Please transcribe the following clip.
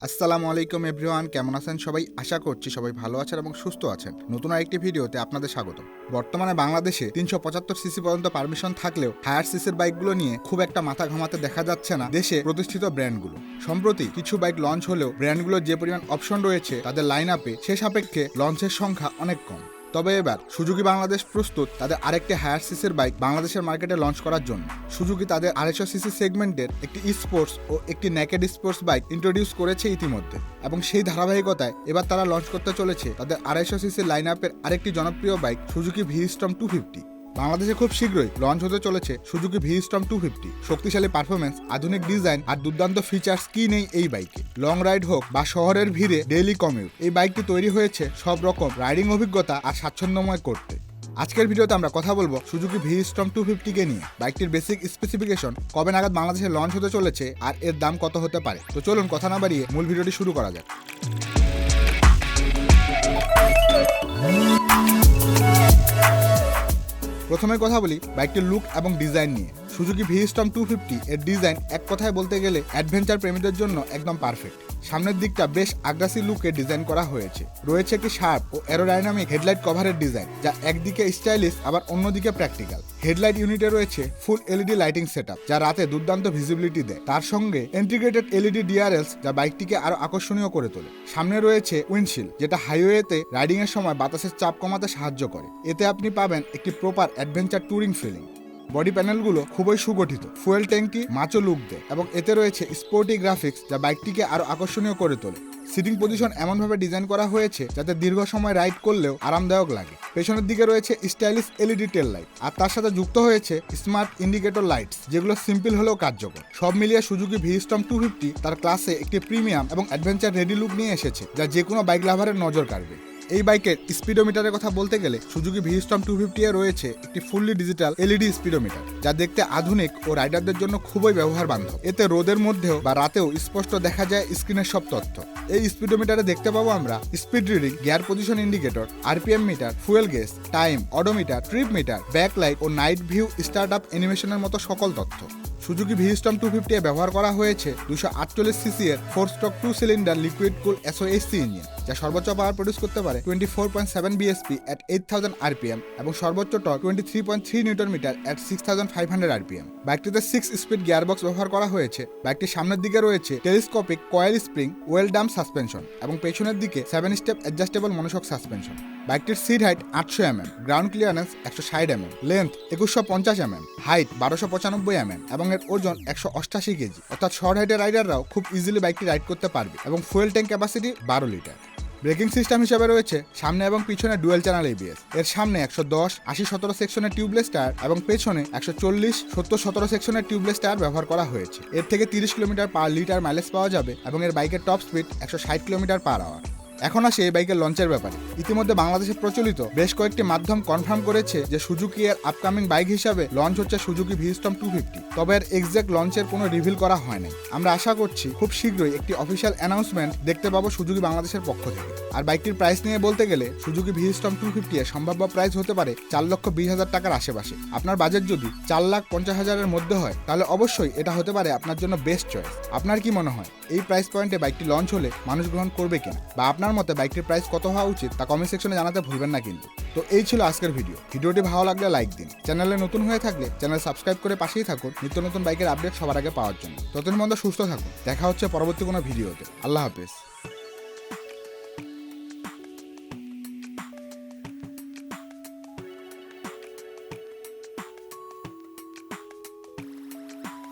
আসসালামু আলাইকুম এভরিওয়ান, কেমন আছেন সবাই? আশা করছি সবাই ভালো আছেন এবং সুস্থ আছেন। নতুন আরেকটি ভিডিওতে আপনাদের স্বাগত। বর্তমানে বাংলাদেশে 375 সিসি পর্যন্ত পারমিশন থাকলেও হায়ার সিসির বাইকগুলো নিয়ে খুব একটা মাথা ঘামাতে দেখা যাচ্ছে না দেশে প্রতিষ্ঠিত ব্র্যান্ডগুলো। সম্প্রতি কিছু বাইক লঞ্চ হলেও ব্র্যান্ডগুলোর যে পরিমাণ অপশন রয়েছে তাদের লাইন আপে সে সাপেক্ষে লঞ্চের সংখ্যা অনেক কম। তবে এবার সুজুকি বাংলাদেশ প্রস্তুত তাদের আরেকটি হায়ার সিসির বাইক বাংলাদেশের মার্কেটে লঞ্চ করার জন্য। সুজুকি তাদের 250 সিসি সেগমেন্টের একটি স্পোর্টস ও একটি নেকেড স্পোর্টস বাইক ইন্ট্রোডিউস করেছে ইতিমধ্যে, এবং সেই ধারাবাহিকতায় এবার তারা লঞ্চ করতে চলেছে তাদের 250 সিসি লাইন আপের আরেকটি জনপ্রিয় বাইক সুজুকি ভি-স্টর্ম 250। বাংলাদেশে খুব শীঘ্রই লঞ্চ হতে চলেছে সুজুকি ভি-স্টর্ম 250। শক্তিশালী পারফরমেন্স, আধুনিক ডিজাইন আর দুর্দান্ত ফিচার্স কি নেই এই বাইকে। লং রাইড হোক বা শহরের ভিড়ে ডেইলি কমিউট, এই বাইকটি তৈরি হয়েছে সব রকম রাইডিং অভিজ্ঞতা আর স্বাচ্ছন্দ্যময় করতে। আজকের ভিডিওতে আমরা কথা বলবো সুজুকি ভি-স্টর্ম 250 কে নিয়ে। বাইকটির বেসিক স্পেসিফিকেশন, কবে নাগাদ বাংলাদেশে লঞ্চ হতে চলেছে আর এর দাম কত হতে পারে। তো চলুন কথা না বাড়িয়ে মূল ভিডিওটি শুরু করা যাক। প্রথমে কথা বলি বাইকটির লুক এবং ডিজাইন নিয়ে। সুজুকি ভি-স্টর্ম 250 এর ডিজাইন এক কথায় বলতে গেলে অ্যাডভেঞ্চার প্রেমীদের জন্য একদম পারফেক্ট। সামনের দিকটা বেশ আগ্রাসী লুকে ডিজাইন করা হয়েছে। রয়েছে একটি শার্প ও অ্যারোডাইনামিক হেডলাইট কভারের ডিজাইন, যা একদিকে স্টাইলিশ আবার অন্যদিকে প্র্যাকটিক্যাল। হেডলাইট ইউনিটে রয়েছে ফুল এলইডি লাইটিং সেটআপ, যা রাতে দুর্দান্ত ভিজিবিলিটি দেয়। তার সঙ্গে ইন্টিগ্রেটেড এলইডি ডিআরএলস, যা বাইকটিকে আরো আকর্ষণীয় করে তোলে। সামনে রয়েছে উইন্ডশিল্ড, যেটা হাইওয়েতে রাইডিং এর সময় বাতাসের চাপ কমাতে সাহায্য করে। এতে আপনি পাবেন একটি proper adventure touring feeling. Body প্যানেলগুলো খুবই সুগঠিত, ফুয়েল ট্যাঙ্কি মাচো লুক দেয়, এবং এতে রয়েছে স্পোর্টি গ্রাফিক্স, যা বাইকটিকে আরো আকর্ষণীয় করে তোলে। সিটিং পজিশন এমনভাবে ডিজাইন করা হয়েছে যাতে দীর্ঘ সময় রাইড করলেও আরামদায়ক লাগে। পেছনের দিকে রয়েছে স্টাইলিশ এলইডি টেল লাইট, আর তার সাথে যুক্ত হয়েছে স্মার্ট ইন্ডিকেটর লাইটস, যেগুলো সিম্পল হলেও কার্যকর। সব মিলিয়ে সুজুকি ভি-স্টর্ম 250 তার ক্লাসে একটি প্রিমিয়াম এবং অ্যাডভেঞ্চার রেডি লুক নিয়ে এসেছে, যা যে কোনো বাইক লাভারের নজর কাড়বে। এই বাইকের স্পিডোমিটারের কথা বলতে গেলে সুজুকি ভি-স্টর্ম 250 এ রয়েছে একটি ফুললি ডিজিটাল এলইডি স্পিডোমিটার, যা দেখতে আধুনিক ও রাইডারদের জন্য খুবই ব্যবহার বান্ধব। এতে রোদের মধ্যেও বা রাতেও স্পষ্ট দেখা যায় স্ক্রিনের সব তথ্য। এই স্পিডোমিটারে দেখতে পাবো আমরা speed reading, gear position indicator, RPM meter, fuel gauge, time, odometer, trip meter, backlight ও নাইট ভিউ স্টার্ট আপ অ্যানিমেশনের মতো সকল তথ্য। সুজুকি ভি-স্টর্ম 250 এ ব্যবহার করা হয়েছে 248 সিসি এর 4 stroke 2 cylinder liquid cool SOHC engine, যা সর্বোচ্চ পাওয়ার প্রডিউস করতে পারে 24.7 বিএসপি এট 8000 আরপিএম এবং সর্বোচ্চ torque 23.3 newton metre at 6500 RPM. বাইকটিতে 6 স্পিড গিয়ারবক্স ব্যবহার করা হয়েছে। বাইকটির সামনের দিকে রয়েছে telescopic coil spring oil damp suspension এবং পেছনের দিকে 7 স্টেপ অ্যাডজাস্টেবল মনোশক সাসপেনশন। বাইকটির seat height 800 mm, ground clearance 160 mm, length 2150 mm, height 1295 mm এবং এর ওজন 188 কেজি, অর্থাৎ শর্ট হাইটের রাইডাররাও খুব ইজিলি বাইকটি রাইড করতে পারবে। এবং fuel tank capacity 12 litre. Braking system হিসেবে রয়েছে সামনে এবং পিছনে ডুয়েল চ্যানেল এবিএস। এর সামনে 110, 80, 17 সেকশনের টিউবলেস টায়ার এবং পেছনে 140, 70, 17 সেকশনের টিউবলেস টায়ার ব্যবহার করা হয়েছে। এর থেকে 30 কিলোমিটার পার লিটার মাইলেজ পাওয়া যাবে এবং এর বাইকের top speed 160 kilometre per hour. এখন আসে এই বাইকের লঞ্চের ব্যাপারে। ইতিমধ্যে বাংলাদেশে প্রচলিত বেশ কয়েকটি মাধ্যম কনফার্ম করেছে যে সুজুকি এর আপকামিং বাইক হিসাবে লঞ্চ হচ্ছে সুজুকি ভি-স্টর্ম 250। তবে এর এক্সাক্ট লঞ্চের কোনো রিভিল করা হয় নাই। আমরা আশা করছি খুব শীঘ্রই একটি অফিসিয়াল অ্যানাউন্সমেন্ট দেখতে পাবো সুজুকি বাংলাদেশের পক্ষ থেকে। আর বাইকটির প্রাইস নিয়ে বলতে গেলে সুজুকি ভি-স্টর্ম 250 এর সম্ভাব্য প্রাইস হতে পারে 4,20,000 টাকার আশেপাশে। আপনার বাজেট যদি 4,50,000 এর মধ্যে হয় তাহলে অবশ্যই এটা হতে পারে আপনার জন্য বেস্ট চয়েস। আপনার কি মনে হয় এই প্রাইস পয়েন্টে বাইকটি লঞ্চ হলে মানুষ গ্রহণ করবে কিনা, বা আপনার মতে বাইকটির প্রাইস কত হওয়া উচিত তা কমেন্ট সেকশনে জানাতে ভুলবেন না কিন্তু। তো এই ছিল আজকের ভিডিও। ভিডিওটি ভালো লাগলে লাইক দিন। চ্যানেলে নতুন হয়ে থাকলে চ্যানেল সাবস্ক্রাইব করে পাশেই থাকুন নিত্য নতুন বাইকের আপডেট সবার আগে পাওয়ার জন্য। ততদিন পর্যন্ত সুস্থ থাকুন। দেখা হচ্ছে পরবর্তী কোনো ভিডিওতে। আল্লাহ হাফেজ।